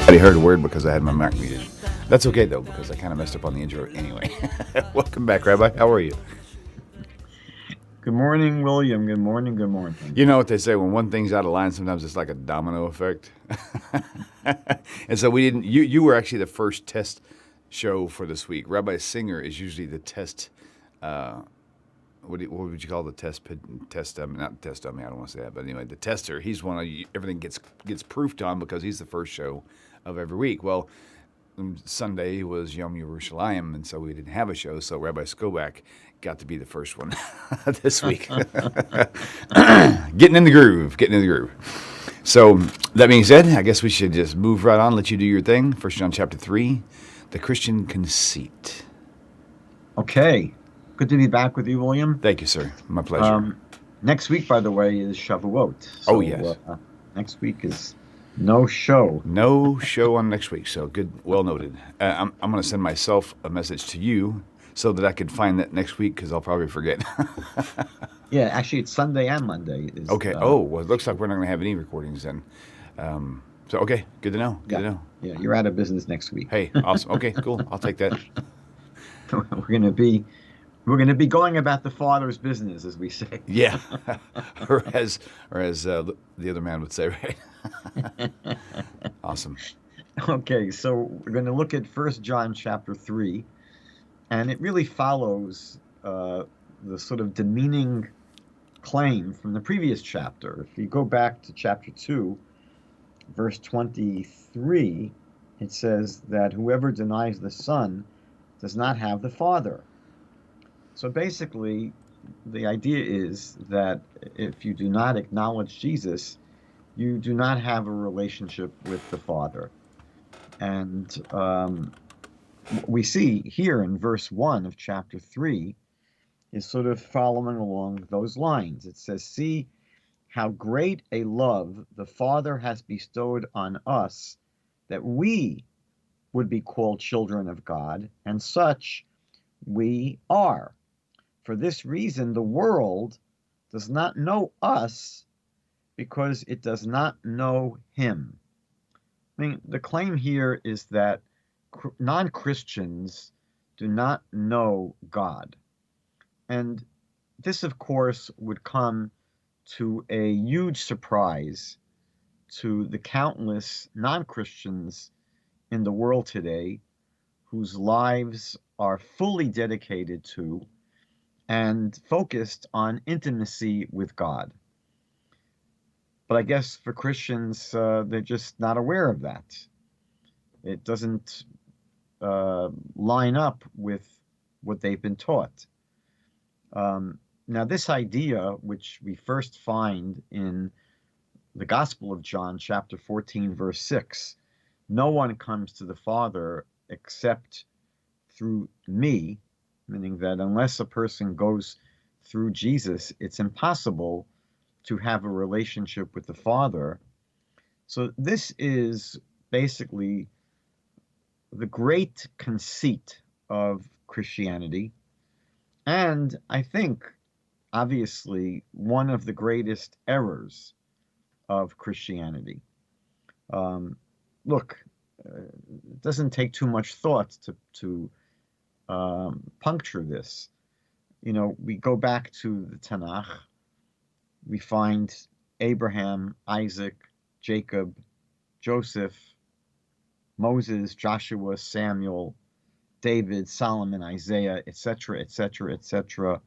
I heard a word because I had my mic muted. That's okay though, because I kind of messed up on the intro anyway. Welcome back, Rabbi. How are you? Good morning, William. Good morning. Good morning. You know what they say, when one thing's out of line, sometimes it's like a domino effect. And so we didn't. You were actually the first test show for this week. Rabbi Singer is usually the test. What would you call the test dummy? Not test dummy. I don't want to say that, but anyway, the tester. He's one of everything gets proofed on because he's the first show of every week. Well, Sunday was Yom Yerushalayim, and so we didn't have a show. So Rabbi Skobac got to be the first one this week. Getting in the groove. Getting in the groove. So that being said, I guess we should just move right on. Let you do your thing. 1 John chapter 3, the Christian Conceit. Okay. Good to be back with you, William. Thank you, sir. My pleasure. Next week, by the way, is Shavuot. So, yes. Next week is no show. No show on next week. So good, well noted. I'm going to send myself a message to you so that I can find that next week because I'll probably forget. Yeah, actually, it's Sunday and Monday. Okay. Well, it looks like we're not going to have any recordings then. So, okay. Good to know. Good to know. Yeah, you're out of business next week. Hey, awesome. Okay, cool. I'll take that. We're going to be going about the Father's business, as we say. Yeah, or as the other man would say, right? Awesome. Okay, so we're going to look at 1 John chapter 3, and it really follows the sort of demeaning claim from the previous chapter. If you go back to chapter 2, verse 23, it says that whoever denies the Son does not have the Father. So basically, the idea is that if you do not acknowledge Jesus, you do not have a relationship with the Father. And we see here in verse 1 of chapter 3 is sort of following along those lines. It says, "See how great a love the Father has bestowed on us, that we would be called children of God, and such we are. For this reason, the world does not know us because it does not know him." I mean, the claim here is that non-Christians do not know God. And this, of course, would come to a huge surprise to the countless non-Christians in the world today whose lives are fully dedicated to and focused on intimacy with God. But I guess for Christians, they're just not aware of that. It doesn't line up with what they've been taught. Now, this idea, which we first find in the Gospel of John, chapter 14, verse 6, "No one comes to the Father except through me," meaning that unless a person goes through Jesus, it's impossible to have a relationship with the Father. So this is basically the great conceit of Christianity, and I think, obviously, one of the greatest errors of Christianity. Look, it doesn't take too much thought to puncture this. You know, we go back to the Tanakh, we find Abraham, Isaac, Jacob, Joseph, Moses, Joshua, Samuel, David, Solomon, Isaiah, etc., etc., etc.,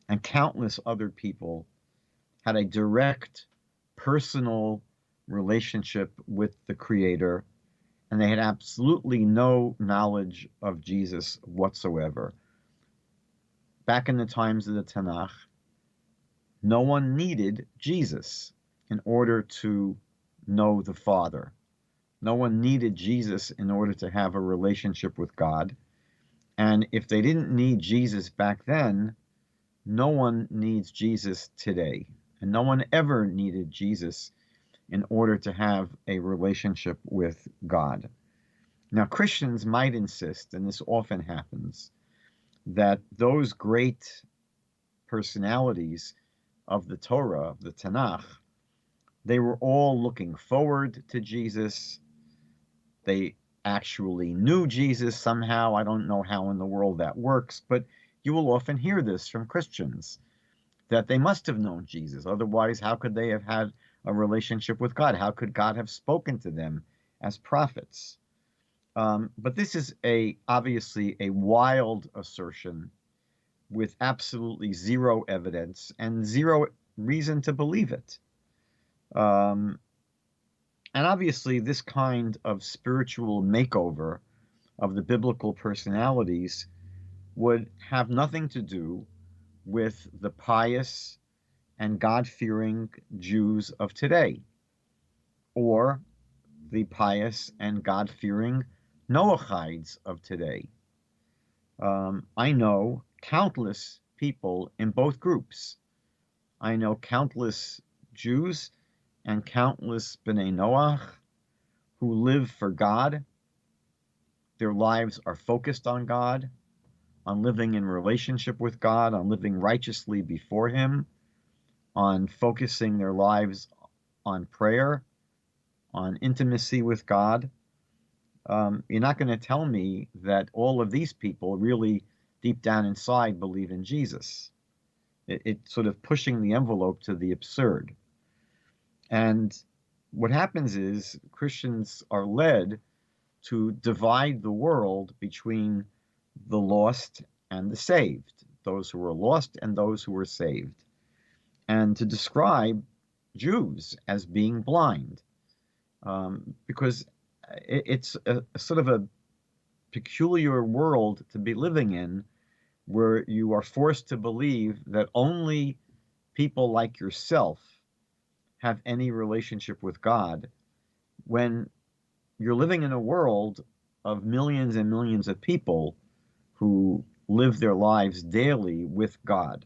and countless other people had a direct personal relationship with the Creator, and they had absolutely no knowledge of Jesus whatsoever. Back in the times of the Tanakh, no one needed Jesus in order to know the Father. No one needed Jesus in order to have a relationship with God. And if they didn't need Jesus back then, no one needs Jesus today. And no one ever needed Jesus in order to have a relationship with God. Now, Christians might insist, and this often happens, that those great personalities of the Torah, of the Tanakh, they were all looking forward to Jesus. they actually knew Jesus somehow. I don't know how in the world that works, but you will often hear this from Christians, that they must have known Jesus. Otherwise, how could they have had a relationship with God? How could God have spoken to them as prophets? But this is obviously a wild assertion with absolutely zero evidence and zero reason to believe it. And obviously, this kind of spiritual makeover of the biblical personalities would have nothing to do with the pious and God-fearing Jews of today, or the pious and God-fearing Noachides of today. I know countless people in both groups. I know countless Jews and countless B'nai Noach who live for God. Their lives are focused on God, on living in relationship with God, on living righteously before Him, on focusing their lives on prayer, on intimacy with God. You're not going to tell me that all of these people really deep down inside believe in Jesus. It's sort of pushing the envelope to the absurd. And what happens is Christians are led to divide the world between the lost and the saved, those who are lost and those who are saved, and to describe Jews as being blind, because it's a sort of a peculiar world to be living in, where you are forced to believe that only people like yourself have any relationship with God, when you're living in a world of millions and millions of people who live their lives daily with God.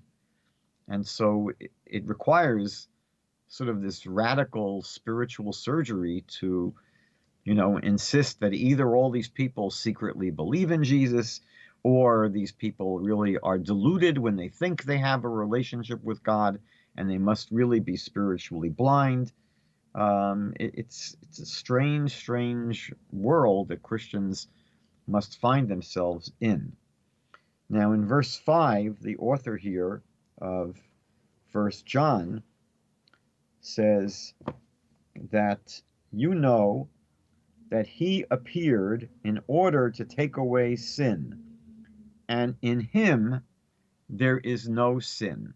And so it requires sort of this radical spiritual surgery to, insist that either all these people secretly believe in Jesus, or these people really are deluded when they think they have a relationship with God and they must really be spiritually blind. It's a strange, strange world that Christians must find themselves in. Now, in verse 5, the author here of 1 John says that you know that he appeared in order to take away sin, and in him there is no sin.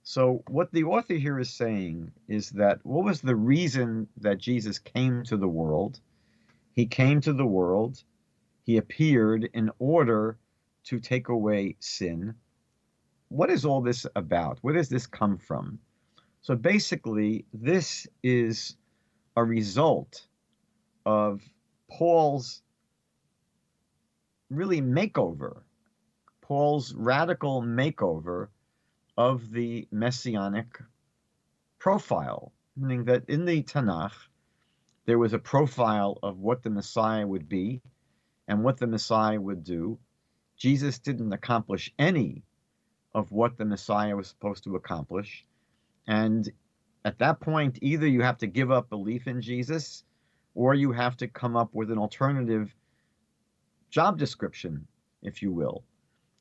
So what the author here is saying is that what was the reason that Jesus came to the world? He came to the world, he appeared in order to take away sin. What is all this about? Where does this come from? So basically, this is a result of Paul's really makeover, Paul's radical makeover of the messianic profile, meaning that in the Tanakh, there was a profile of what the Messiah would be and what the Messiah would do. Jesus didn't accomplish any of what the Messiah was supposed to accomplish. And at that point, either you have to give up belief in Jesus, or you have to come up with an alternative job description, if you will.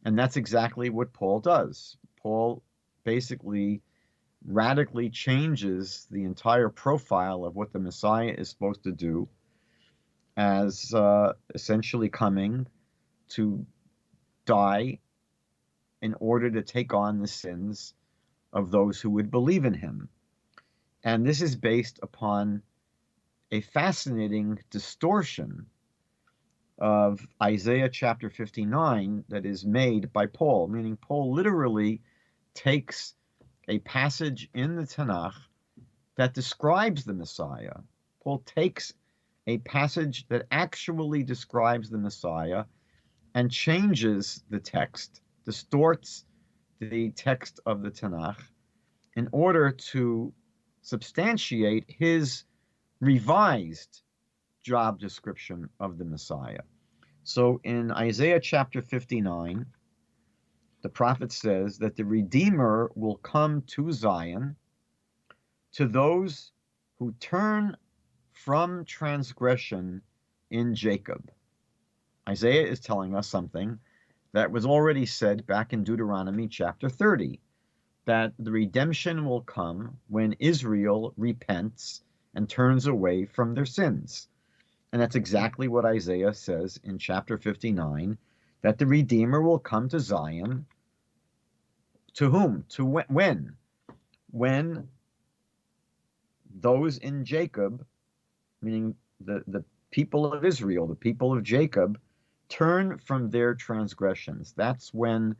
And that's exactly what Paul does. Paul basically radically changes the entire profile of what the Messiah is supposed to do, as essentially coming to die in order to take on the sins of those who would believe in him. And this is based upon a fascinating distortion of Isaiah chapter 59 that is made by Paul, meaning Paul literally takes a passage in the Tanakh that describes the Messiah. Paul takes a passage that actually describes the Messiah and changes the text, distorts the text of the Tanakh in order to substantiate his revised job description of the Messiah. So in Isaiah chapter 59, the prophet says that the Redeemer will come to Zion, to those who turn from transgression in Jacob. Isaiah is telling us something that was already said back in Deuteronomy chapter 30, that the redemption will come when Israel repents and turns away from their sins. And that's exactly what Isaiah says in chapter 59, that the Redeemer will come to Zion. To whom? To when? When those in Jacob, meaning the people of Israel, the people of Jacob, turn from their transgressions. That's when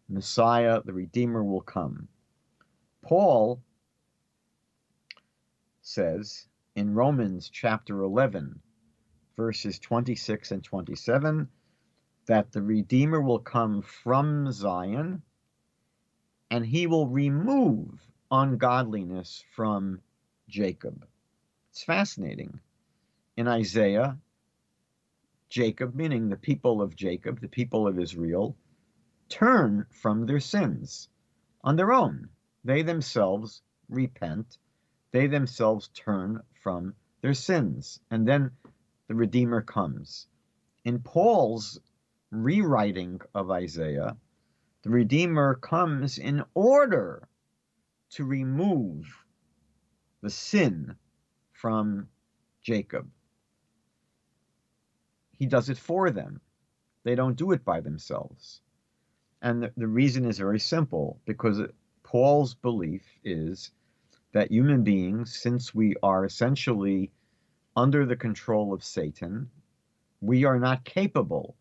Messiah, the Redeemer, will come. Paul says in Romans chapter 11, verses 26 and 27, that the Redeemer will come from Zion, and he will remove ungodliness from Jacob. It's fascinating. In Isaiah, Jacob, meaning the people of Jacob, the people of Israel, turn from their sins on their own. They themselves repent. They themselves turn from their sins. And then the Redeemer comes. In Paul's rewriting of Isaiah, the Redeemer comes in order to remove the sin from Jacob. He does it for them. They don't do it by themselves. And the reason is very simple, because Paul's belief is that human beings, since we are essentially under the control of Satan, we are not capable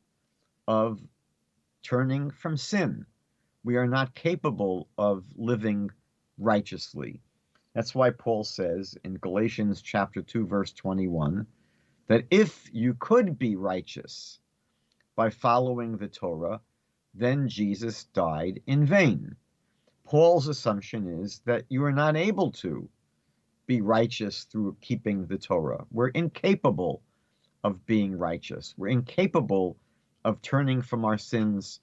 of turning from sin. We are not capable of living righteously. That's why Paul says in Galatians chapter 2, verse 21, that if you could be righteous by following the Torah, then Jesus died in vain. Paul's assumption is that you are not able to be righteous through keeping the Torah. We're incapable of being righteous. We're incapable of turning from our sins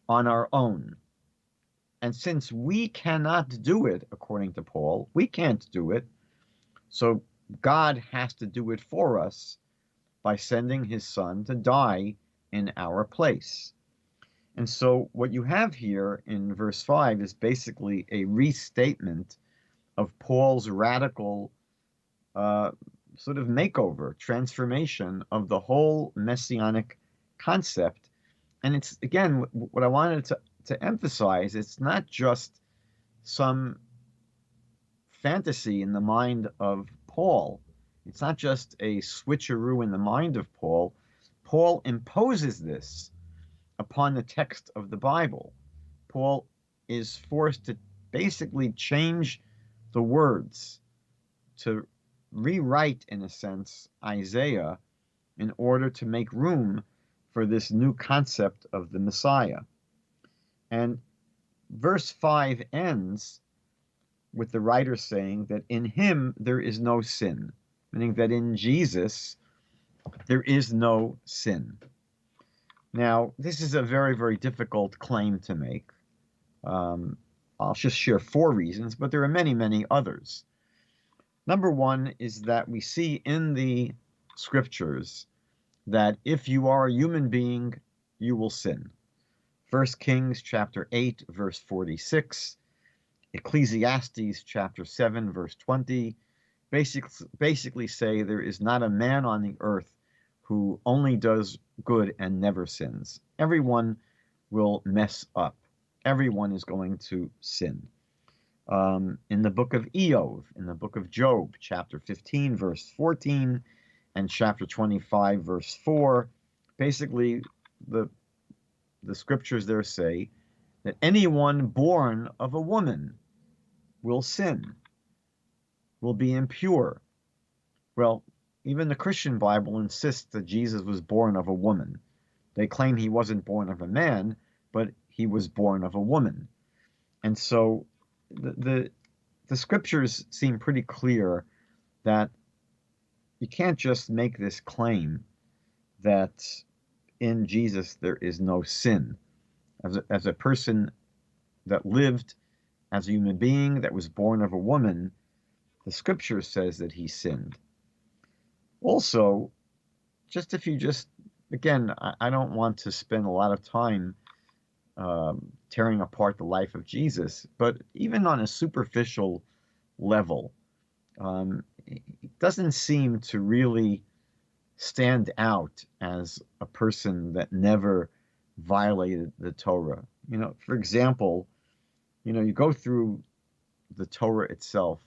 on our own. And since we cannot do it, according to Paul, we can't do it, so God has to do it for us by sending his son to die in our place. And so what you have here in verse 5 is basically a restatement of Paul's radical sort of makeover, transformation of the whole messianic concept. And it's, again, what I wanted to emphasize, it's not just some fantasy in the mind of Paul. It's not just a switcheroo in the mind of Paul. Paul imposes this upon the text of the Bible. Paul is forced to basically change the words, to rewrite, in a sense, Isaiah in order to make room for this new concept of the Messiah. And verse 5 ends with the writer saying that in him there is no sin, meaning that in Jesus there is no sin. Now, this is a very, very difficult claim to make. I'll just share 4 reasons, but there are many, many others. Number 1 is that we see in the scriptures that if you are a human being, you will sin. 1 Kings chapter 8, verse 46, Ecclesiastes chapter 7, verse 20, basically say there is not a man on the earth who only does good and never sins. Everyone will mess up. Everyone is going to sin. In the book of Eov, in the book of Job, chapter 15, verse 14, and chapter 25, verse 4, basically the scriptures there say that anyone born of a woman will sin, will be impure. Well, even the Christian Bible insists that Jesus was born of a woman. They claim he wasn't born of a man, but he was born of a woman. And so the scriptures seem pretty clear that you can't just make this claim that in Jesus there is no sin. As a person that lived as a human being that was born of a woman, the scripture says that he sinned. Also, if you just, again, I don't want to spend a lot of time tearing apart the life of Jesus, but even on a superficial level, it doesn't seem to really stand out as a person that never violated the Torah. For example, you go through the Torah itself.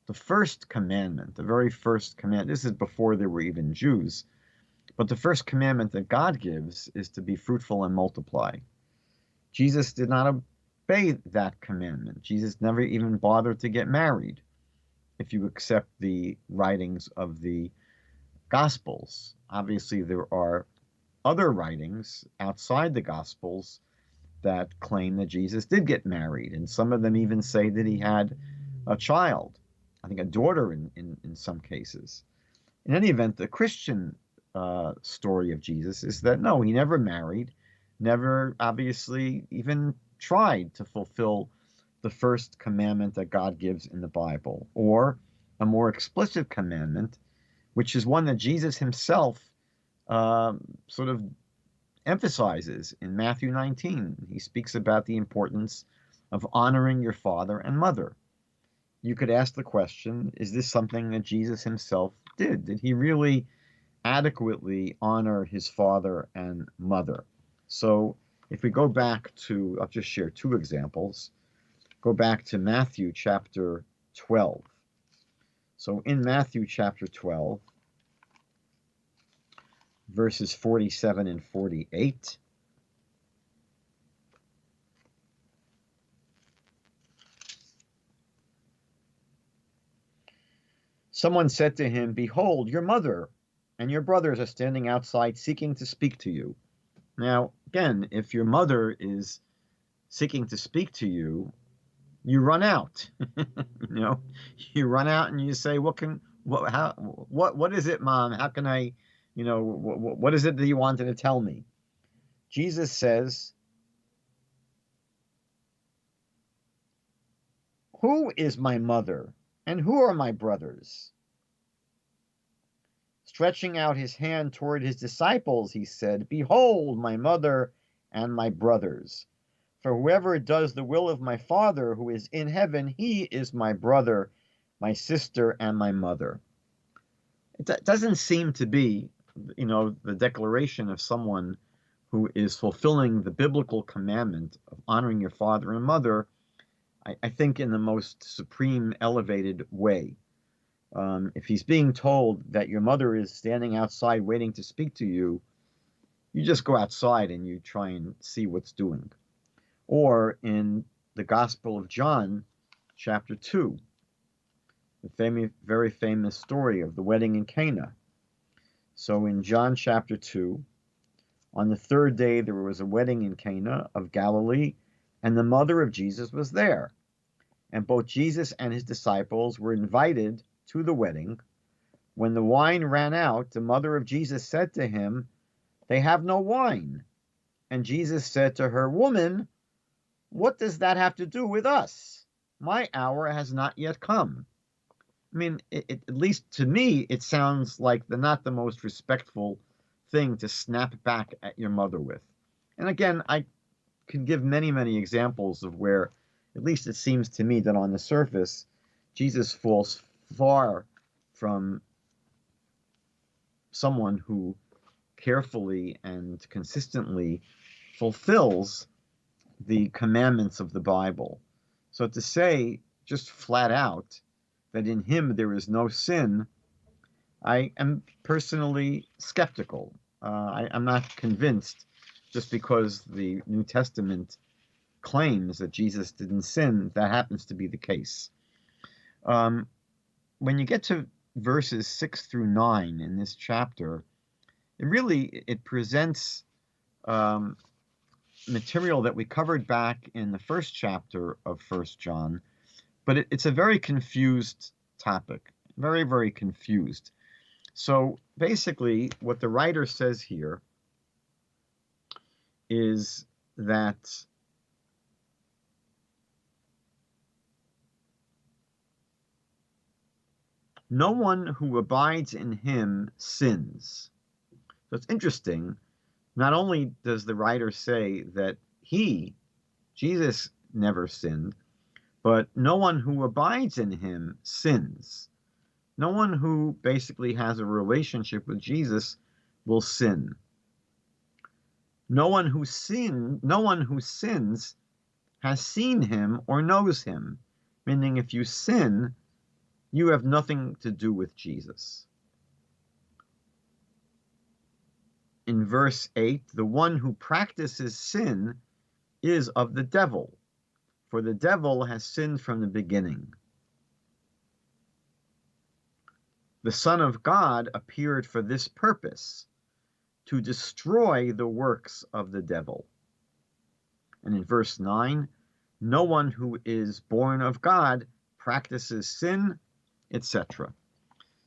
The first commandment, the very first command, this is before there were even Jews, but the first commandment that God gives is to be fruitful and multiply. Jesus did not obey that commandment. Jesus never even bothered to get married, if you accept the writings of the Gospels. Obviously, there are other writings outside the Gospels that claim that Jesus did get married, and some of them even say that he had a child, I think a daughter in some cases. In any event, the Christian story of Jesus is that no, he never married, never obviously even tried to fulfill the first commandment that God gives in the Bible, or a more explicit commandment, which is one that Jesus himself sort of emphasizes in Matthew 19. He speaks about the importance of honoring your father and mother. You could ask the question, is this something that Jesus himself did? Did he really adequately honor his father and mother? So if we go back to, I'll just share two examples. Go back to Matthew chapter 12. So in Matthew chapter 12, verses 47 and 48, someone said to him, "Behold, your mother and your brothers are standing outside seeking to speak to you." Now, again, if your mother is seeking to speak to you, you run out. You run out and you say, what is it, Mom? How can I, what is it that you wanted to tell me? Jesus says, "Who is my mother and who are my brothers?" Stretching out his hand toward his disciples, he said, "Behold, my mother and my brothers. For whoever does the will of my Father who is in heaven, he is my brother, my sister, and my mother." It doesn't seem to be, the declaration of someone who is fulfilling the biblical commandment of honoring your father and mother, I think, in the most supreme, elevated way. If he's being told that your mother is standing outside waiting to speak to you, you just go outside and you try and see what's doing. Or in the Gospel of John, chapter 2, the very famous story of the wedding in Cana. So in John chapter 2, on the third day there was a wedding in Cana of Galilee, and the mother of Jesus was there. And both Jesus and his disciples were invited to the wedding. When the wine ran out, the mother of Jesus said to him, "They have no wine." And Jesus said to her, "Woman, what does that have to do with us? My hour has not yet come." I mean, at least to me, it sounds like not the most respectful thing to snap back at your mother with. And again, I can give many, many examples of where, at least it seems to me, that on the surface, Jesus falls far from someone who carefully and consistently fulfills the commandments of the Bible. So to say just flat out that in him there is no sin, I am personally skeptical. I'm not convinced just because the New Testament claims that Jesus didn't sin, that happens to be the case. When you get to verses 6 through 9 in this chapter, it presents material that we covered back in the first chapter of 1 John, but it's a very confused topic, very, very confused. So basically, what the writer says here is that no one who abides in him sins. So it's interesting. Not only does the writer say that Jesus, never sinned, but no one who abides in him sins. No one who basically has a relationship with Jesus will sin. No one who sins has seen him or knows him. Meaning, if you sin, you have nothing to do with Jesus. In verse 8, the one who practices sin is of the devil, for the devil has sinned from the beginning. The Son of God appeared for this purpose, to destroy the works of the devil. And in verse 9, no one who is born of God practices sin, etc.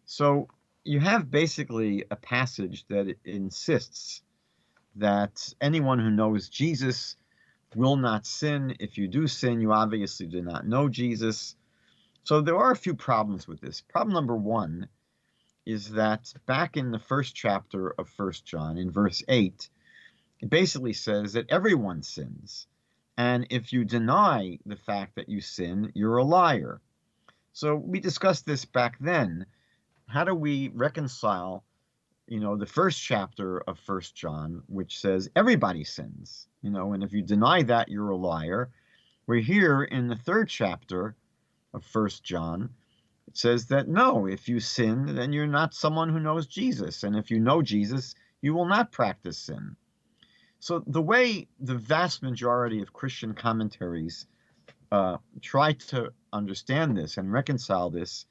So you have basically a passage that insists that anyone who knows Jesus will not sin. If you do sin, you obviously do not know Jesus. So there are a few problems with this. Problem number one is that back in the first chapter of 1 John, in verse 8, it basically says that everyone sins. And if you deny the fact that you sin, you're a liar. So we discussed this back then. How do we reconcile, the first chapter of 1 John, which says everybody sins, and if you deny that, you're a liar. We're here in the third chapter of 1 John. It says that no, if you sin, then you're not someone who knows Jesus. And if you know Jesus, you will not practice sin. So the way the vast majority of Christian commentaries try to understand this and reconcile this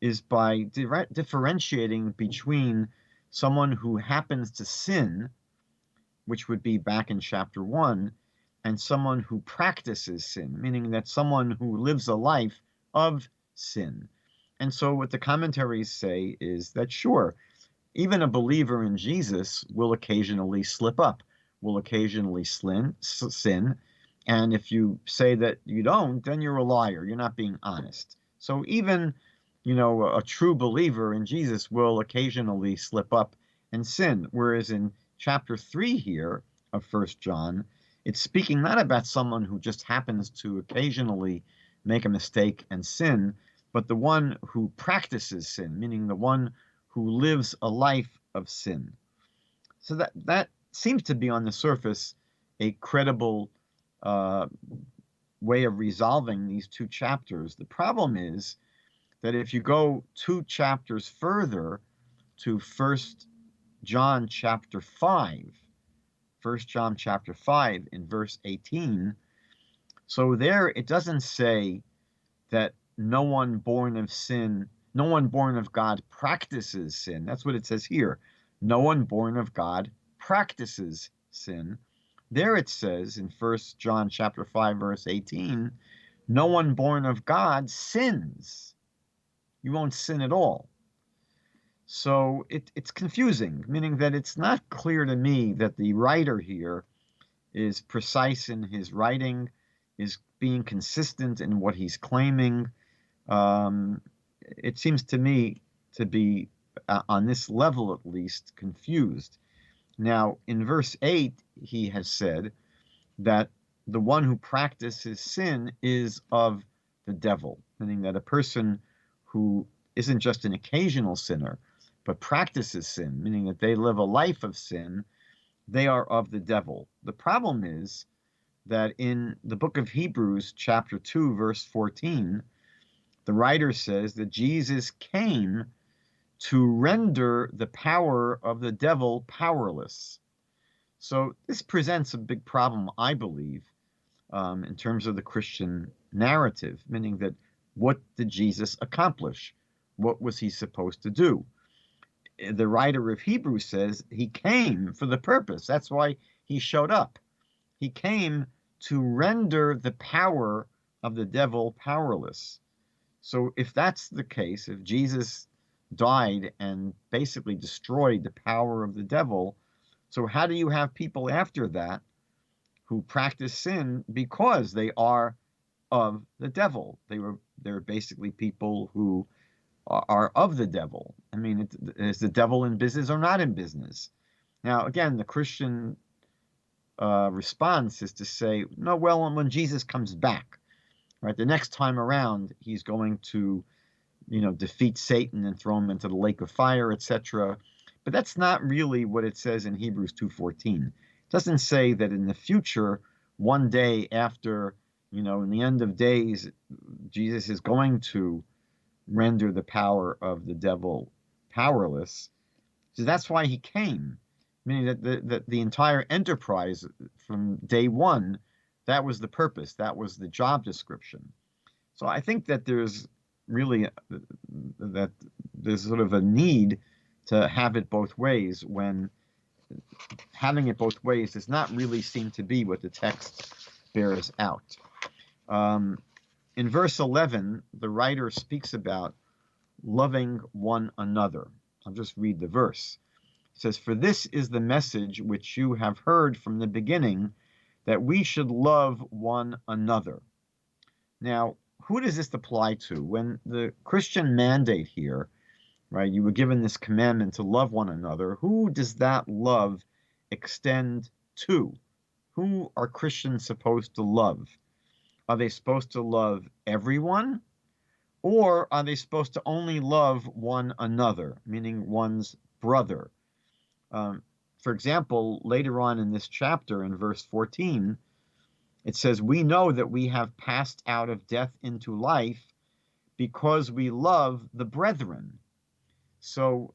is by differentiating between someone who happens to sin, which would be back in chapter 1, and someone who practices sin, meaning that someone who lives a life of sin. And so what the commentaries say is that, sure, even a believer in Jesus will occasionally slip up, will occasionally sin. And if you say that you don't, then you're a liar. You're not being honest. So even, a true believer in Jesus will occasionally slip up and sin. Whereas in chapter 3 here of 1 John, it's speaking not about someone who just happens to occasionally make a mistake and sin, but the one who practices sin, meaning the one who lives a life of sin. So that seems to be on the surface a credible way of resolving these two chapters. The problem is that if you go 2 chapters further to 1 John chapter 5, 1 John chapter 5 in verse 18, so there it doesn't say that no one born of God practices sin. That's what it says here. No one born of God practices sin. There it says in 1 John chapter 5, verse 18, no one born of God sins. You won't sin at all. So it's confusing, meaning that it's not clear to me that the writer here is precise in his writing, is being consistent in what he's claiming. It seems to me to be, on this level at least, confused. Now, in verse 8, he has said that the one who practices sin is of the devil, meaning that a person who isn't just an occasional sinner, but practices sin, meaning that they live a life of sin, they are of the devil. The problem is that in the book of Hebrews, chapter 2, verse 14, the writer says that Jesus came to render the power of the devil powerless. So this presents a big problem, I believe, in terms of the Christian narrative, meaning that what did Jesus accomplish? What was he supposed to do? The writer of Hebrews says he came for the purpose. That's why he showed up. He came to render the power of the devil powerless. So if that's the case, if Jesus died and basically destroyed the power of the devil, so how do you have people after that who practice sin because they are of the devil? They're basically people who are of the devil. I mean, is the devil in business or not in business? Now, again, the Christian response is to say, no, well, when Jesus comes back, right, the next time around, he's going to, defeat Satan and throw him into the lake of fire, etc. But that's not really what it says in Hebrews 2:14. It doesn't say that in the future, one day after, in the end of days, Jesus is going to render the power of the devil powerless. So that's why he came. Meaning that the entire enterprise from day one, that was the purpose, that was the job description. So I think that there's really that there's sort of a need to have it both ways, when having it both ways does not really seem to be what the text bears out. In verse 11, the writer speaks about loving one another. I'll just read the verse. It says, "For this is the message which you have heard from the beginning, that we should love one another." Now, who does this apply to? When the Christian mandate here, right, you were given this commandment to love one another, who does that love extend to? Who are Christians supposed to love? Are they supposed to love everyone? Or are they supposed to only love one another, meaning one's brother? For example, later on in this chapter, in verse 14, it says, "We know that we have passed out of death into life because we love the brethren." So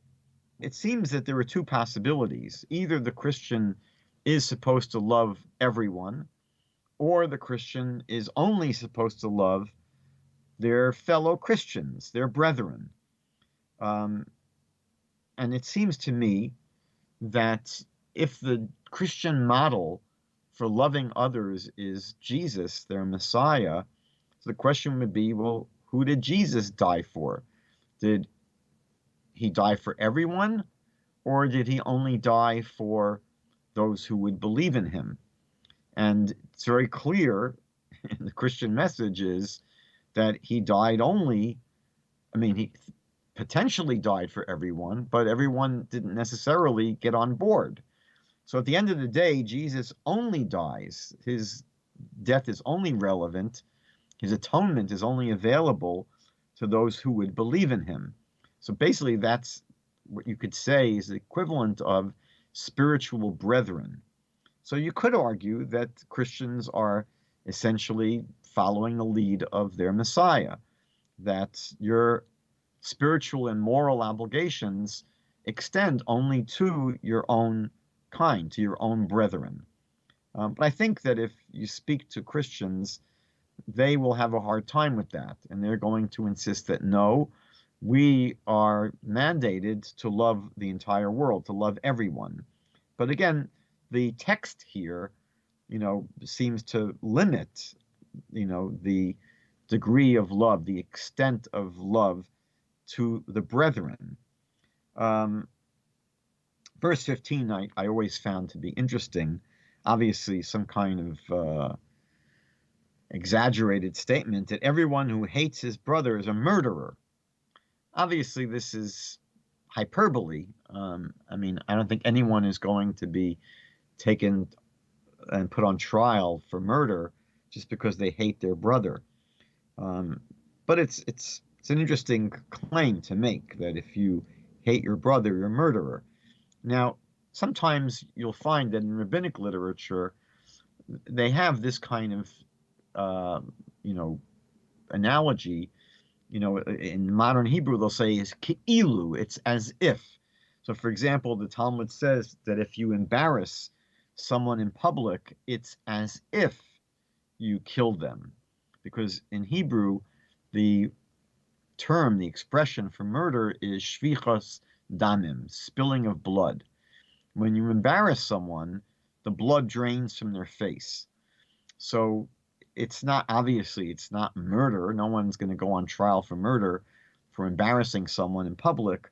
it seems that there are two possibilities. Either the Christian is supposed to love everyone, or the Christian is only supposed to love their fellow Christians, their brethren. And it seems to me that if the Christian model for loving others is Jesus, their Messiah, so the question would be, well, who did Jesus die for? Did he die for everyone, or did he only die for those who would believe in him? And it's very clear in the Christian message is that he died only, he potentially died for everyone, but everyone didn't necessarily get on board. So at the end of the day, Jesus only dies. His death is only relevant. His atonement is only available to those who would believe in him. So basically, that's what you could say is the equivalent of spiritual brethren. So you could argue that Christians are essentially following the lead of their Messiah, that your spiritual and moral obligations extend only to your own kind, to your own brethren. But I think that if you speak to Christians, they will have a hard time with that, and they're going to insist that no, we are mandated to love the entire world, to love everyone. But again, the text here, seems to limit, the degree of love, the extent of love to the brethren. Verse 15, I always found to be interesting. Obviously, some kind of exaggerated statement that everyone who hates his brother is a murderer. Obviously, this is hyperbole. I don't think anyone is going to be taken and put on trial for murder just because they hate their brother. But it's an interesting claim to make, that if you hate your brother, you're a murderer. Now, sometimes you'll find that in rabbinic literature, they have this kind of, analogy. In modern Hebrew, they'll say is ki'ilu, it's as if. So, for example, the Talmud says that if you embarrass someone in public, it's as if you killed them. Because in Hebrew, the term, the expression for murder is shvichas damim, spilling of blood. When you embarrass someone, the blood drains from their face. So it's not murder. No one's going to go on trial for murder, for embarrassing someone in public.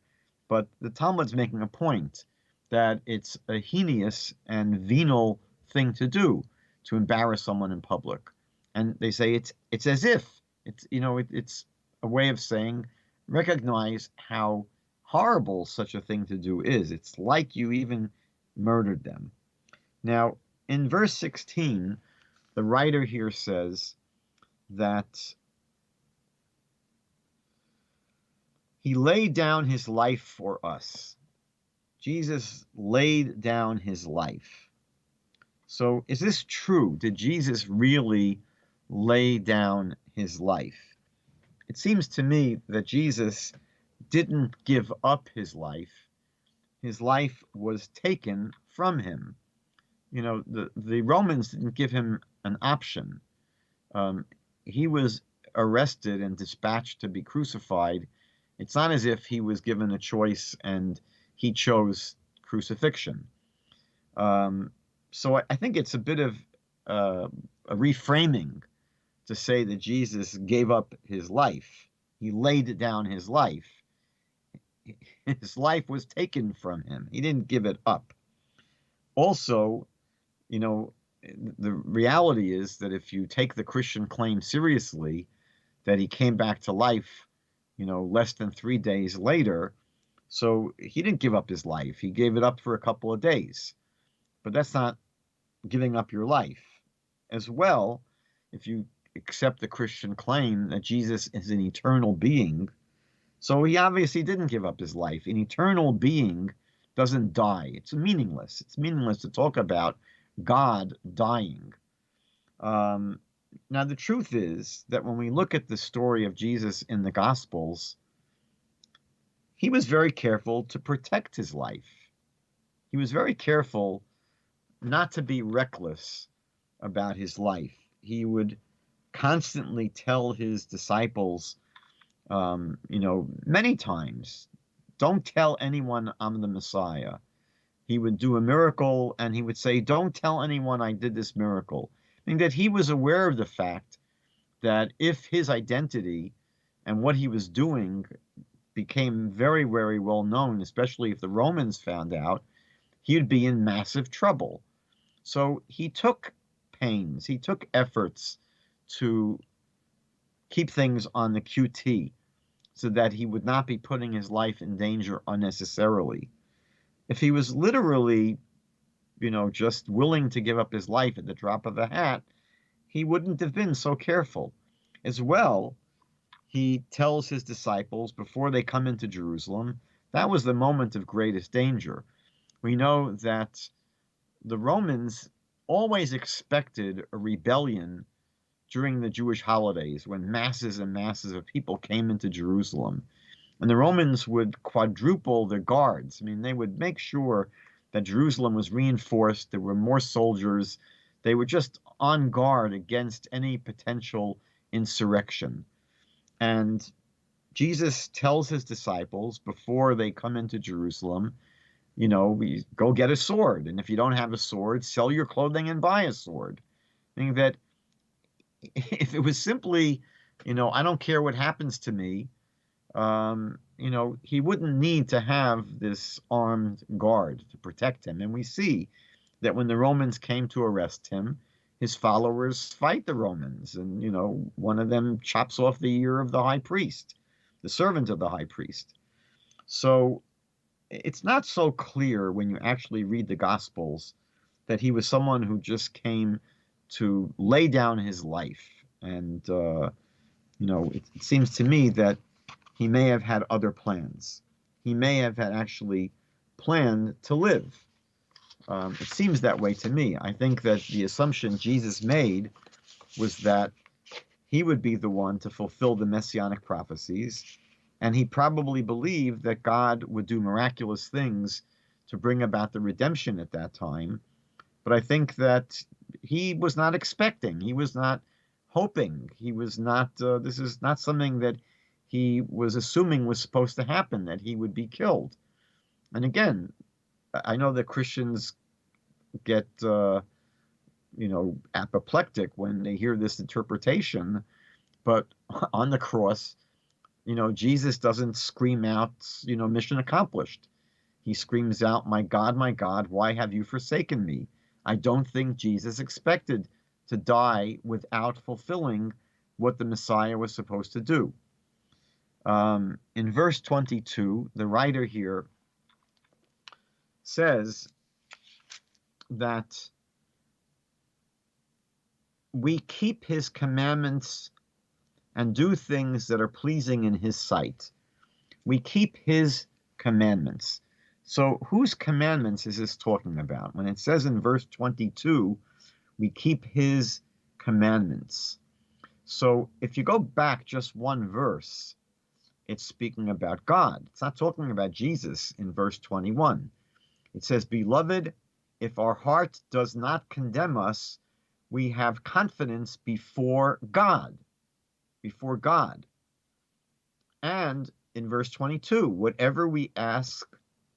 But the Talmud's making a point that it's a heinous and venal thing to do, to embarrass someone in public. And they say it's as if it's a way of saying, recognize how horrible such a thing to do is. It's like you even murdered them. Now, in verse 16, the writer here says that he laid down his life for us. Jesus laid down his life. So is this true? Did Jesus really lay down his life? It seems to me that Jesus didn't give up his life. His life was taken from him. You know, the Romans didn't give him an option. He was arrested and dispatched to be crucified. It's not as if he was given a choice and he chose crucifixion. So I think it's a bit of a reframing to say that Jesus gave up his life. He laid down his life. His life was taken from him. He didn't give it up. Also, you know, the reality is that if you take the Christian claim seriously, that he came back to life, you know, less than 3 days later, so he didn't give up his life. He gave it up for a couple of days. But that's not giving up your life. As well, if you accept the Christian claim that Jesus is an eternal being, so he obviously didn't give up his life. An eternal being doesn't die. It's meaningless. It's meaningless to talk about God dying. Now, the truth is that when we look at the story of Jesus in the Gospels, he was very careful to protect his life. He was very careful not to be reckless about his life. He would constantly tell his disciples, you know, many times, don't tell anyone I'm the Messiah. He would do a miracle and he would say, don't tell anyone I did this miracle. I mean, that he was aware of the fact that if his identity and what he was doing became very, very well known, especially if the Romans found out, he would be in massive trouble. So he took pains, he took efforts to keep things on the QT so that he would not be putting his life in danger unnecessarily. If he was literally, you know, just willing to give up his life at the drop of a hat, he wouldn't have been so careful. As well, he tells his disciples before they come into Jerusalem, that was the moment of greatest danger. We know that the Romans always expected a rebellion during the Jewish holidays when masses and masses of people came into Jerusalem. And the Romans would quadruple their guards. I mean, they would make sure that Jerusalem was reinforced. There were more soldiers. They were just on guard against any potential insurrection. And Jesus tells his disciples before they come into Jerusalem, you know, we go get a sword. And if you don't have a sword, sell your clothing and buy a sword. I think that if it was simply, you know, I don't care what happens to me, you know, he wouldn't need to have this armed guard to protect him. And we see that when the Romans came to arrest him, his followers fight the Romans. And, you know, one of them chops off the ear of the high priest, the servant of the high priest. So it's not so clear when you actually read the Gospels that he was someone who just came to lay down his life. And, you know, it seems to me that he may have had other plans. He may have had actually planned to live. It seems that way to me. I think that the assumption Jesus made was that he would be the one to fulfill the messianic prophecies, and he probably believed that God would do miraculous things to bring about the redemption at that time. But I think that he was not expecting, he was not hoping, he was not, this is not something that he was assuming was supposed to happen, that he would be killed. And again, I know that Christians get, you know, apoplectic when they hear this interpretation, but on the cross, you know, Jesus doesn't scream out, you know, mission accomplished. He screams out, my God, why have you forsaken me? I don't think Jesus expected to die without fulfilling what the Messiah was supposed to do. In verse 22, the writer here says that we keep his commandments and do things that are pleasing in his sight. We keep his commandments. So whose commandments is this talking about? When it says in verse 22, we keep his commandments. So if you go back just one verse, it's speaking about God. It's not talking about Jesus in verse 21. It says, "Beloved, if our heart does not condemn us, we have confidence before God." Before God. And in verse 22, "Whatever we ask,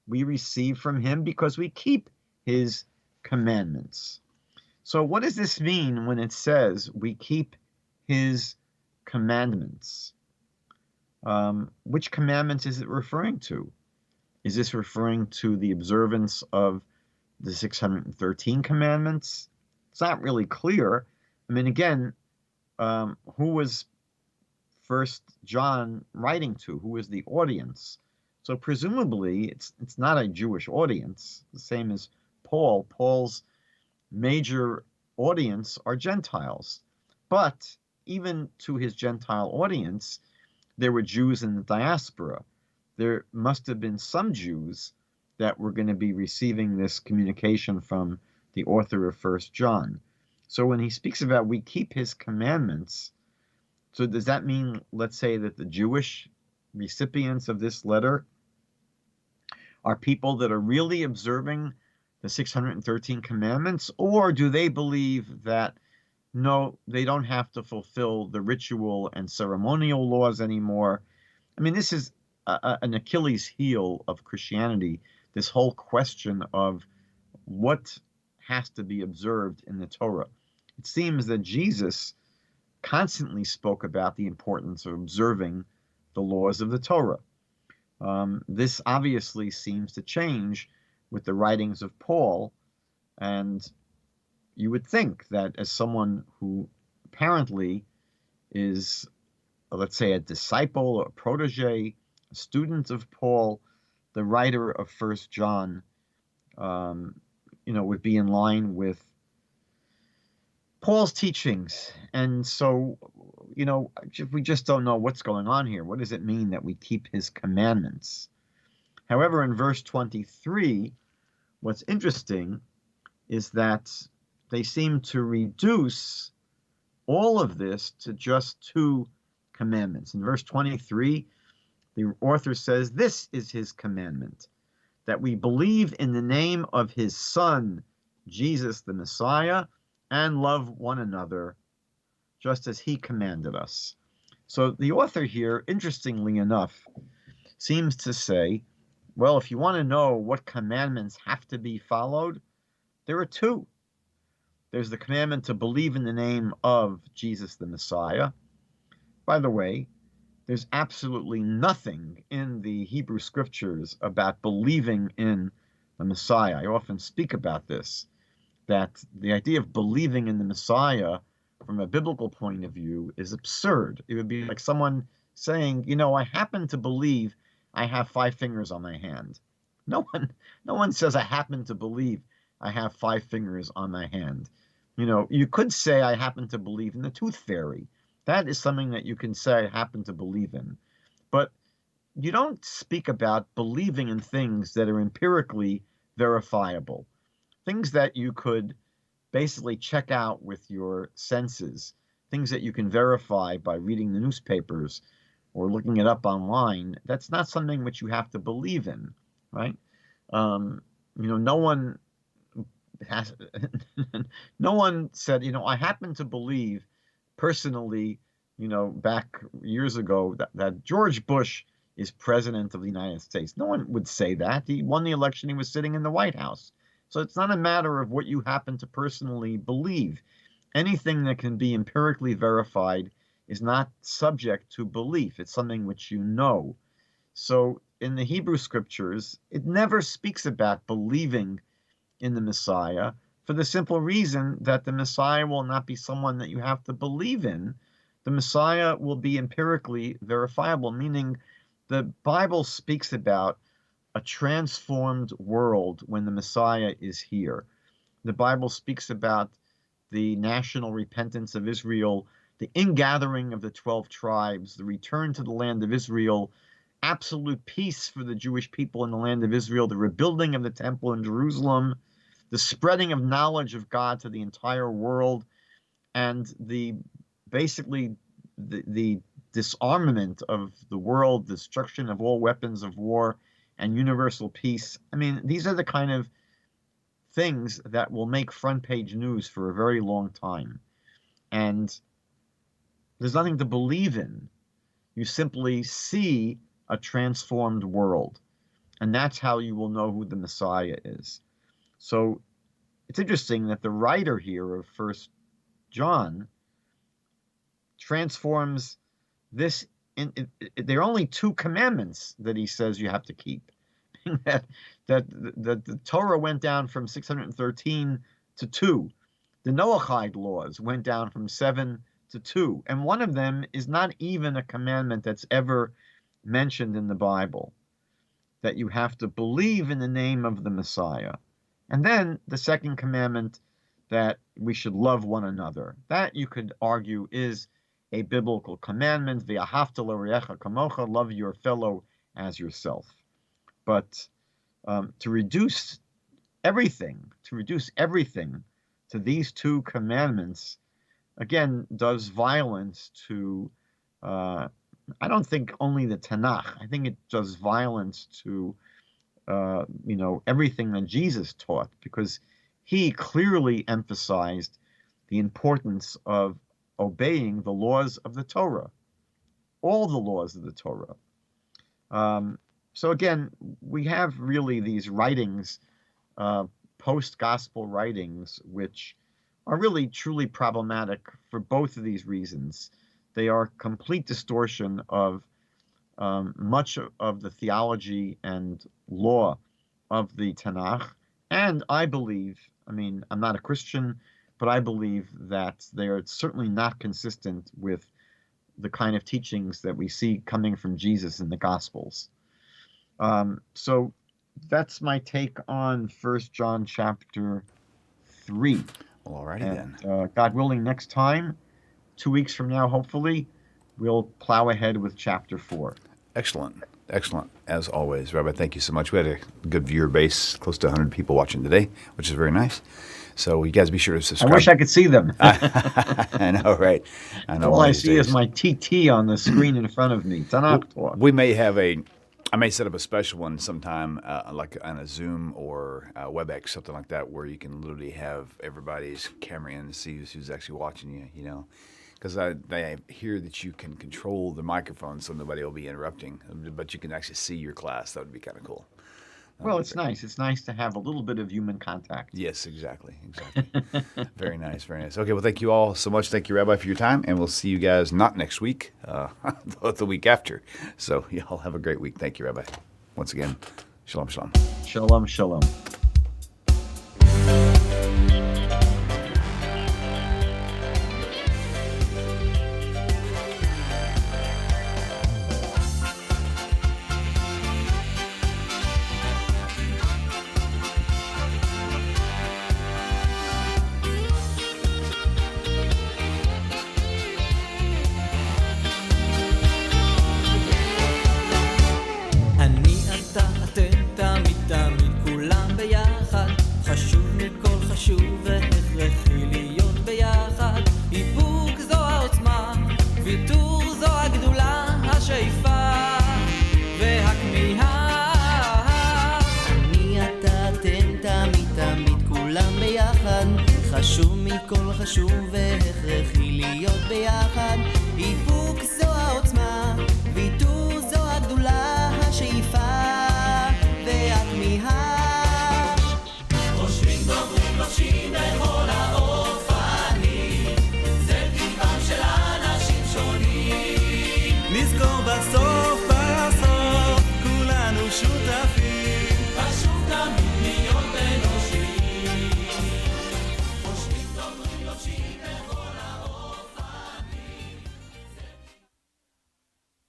we receive from him because we keep his commandments." So what does this mean when it says we keep his commandments? Which commandments is it referring to? Is this referring to the observance of the 613 commandments? It's not really clear. I mean, again, who was First John writing to? Who was the audience? So presumably it's not a Jewish audience, the same as Paul. Paul's major audience are Gentiles. But even to his Gentile audience, there were Jews in the diaspora. There must have been some Jews that were going to be receiving this communication from the author of First John. So when he speaks about we keep his commandments, so does that mean, let's say, that the Jewish recipients of this letter are people that are really observing the 613 commandments, or do they believe that, no, they don't have to fulfill the ritual and ceremonial laws anymore? I mean, this is an Achilles heel of Christianity, this whole question of what has to be observed in the Torah. It seems that Jesus constantly spoke about the importance of observing the laws of the Torah. This obviously seems to change with the writings of Paul, and you would think that as someone who apparently is, let's say, a disciple or a protege, a student of Paul, the writer of First John, would be in line with Paul's teachings. And so, we just don't know what's going on here. What does it mean that we keep his commandments? However, in verse 23, what's interesting is that they seem to reduce all of this to just two commandments. In verse 23, the author says, "This is his commandment, that we believe in the name of his Son, Jesus the Messiah, and love one another, just as he commanded us." So the author here, interestingly enough, seems to say, well, if you want to know what commandments have to be followed, there are two. There's the commandment to believe in the name of Jesus the Messiah. By the way, there's absolutely nothing in the Hebrew scriptures about believing in the Messiah. I often speak about this, that the idea of believing in the Messiah from a biblical point of view is absurd. It would be like someone saying, I happen to believe I have 5 fingers on my hand. No one says I happen to believe I have 5 fingers on my hand. You could say I happen to believe in the tooth fairy. That is something that you can say I happen to believe in. But you don't speak about believing in things that are empirically verifiable, things that you could basically check out with your senses, things that you can verify by reading the newspapers or looking it up online. That's not something which you have to believe in, right? No one has, no one said, I happen to believe personally, back years ago that George Bush is president of the United States. No one would say that. He won the election. He was sitting in the White House. So it's not a matter of what you happen to personally believe. Anything that can be empirically verified is not subject to belief. It's something which you know. So in the Hebrew scriptures, it never speaks about believing in the Messiah, for the simple reason that the Messiah will not be someone that you have to believe in. The Messiah will be empirically verifiable, meaning the Bible speaks about a transformed world when the Messiah is here. the Bible speaks about the national repentance of Israel, the ingathering of the 12 tribes, the return to the land of Israel, absolute peace for the Jewish people in the land of Israel, the rebuilding of the temple in Jerusalem, the spreading of knowledge of God to the entire world, and the disarmament of the world, destruction of all weapons of war, and universal peace. I mean, these are the kind of things that will make front page news for a very long time. And there's nothing to believe in. You simply see a transformed world. And that's how you will know who the Messiah is. So it's interesting that the writer here of 1 John transforms this. There are only 2 commandments that he says you have to keep. that the Torah went down from 613 to 2. The Noahide laws went down from 7 to 2. And one of them is not even a commandment that's ever mentioned in the Bible, that you have to believe in the name of the Messiah. And then the second commandment, that we should love one another. That, you could argue, is a biblical commandment. V'ahavta l'orecha kamocha, love your fellow as yourself. But to reduce everything to these 2 commandments, again, does violence to, I don't think only the Tanakh. I think it does violence to, everything that Jesus taught, because he clearly emphasized the importance of obeying the laws of the Torah, all the laws of the Torah. So again, we have really these writings, post-gospel writings, which are really truly problematic for both of these reasons. They are complete distortion of much of the theology and law of the Tanakh. And I believe, I'm not a Christian, but I believe that they are certainly not consistent with the kind of teachings that we see coming from Jesus in the Gospels. So that's my take on 1 John chapter 3. Well, all righty then. God willing, next time, 2 weeks from now, hopefully, we'll plow ahead with chapter 4. Excellent. Excellent. As always, Rabbi, thank you so much. We had a good viewer base, close to 100 people watching today, which is very nice. So you guys be sure to subscribe. I wish I could see them. I know, right? I know. All I see is my TT on the screen in front of me. Tanakh talk. We may have I may set up a special one sometime, like on a Zoom or WebEx, something like that, where you can literally have everybody's camera in to see who's actually watching you, because I hear that you can control the microphone so nobody will be interrupting, but you can actually see your class. That would be kind of cool. Well, it's nice. It's nice to have a little bit of human contact. Yes, exactly. Very nice, very nice. Okay, well, thank you all so much. Thank you, Rabbi, for your time, and we'll see you guys not next week, the week after. So y'all have a great week. Thank you, Rabbi. Once again, shalom, shalom. Shalom, shalom. חשוב מכל חשוב והכרחי להיות ביחד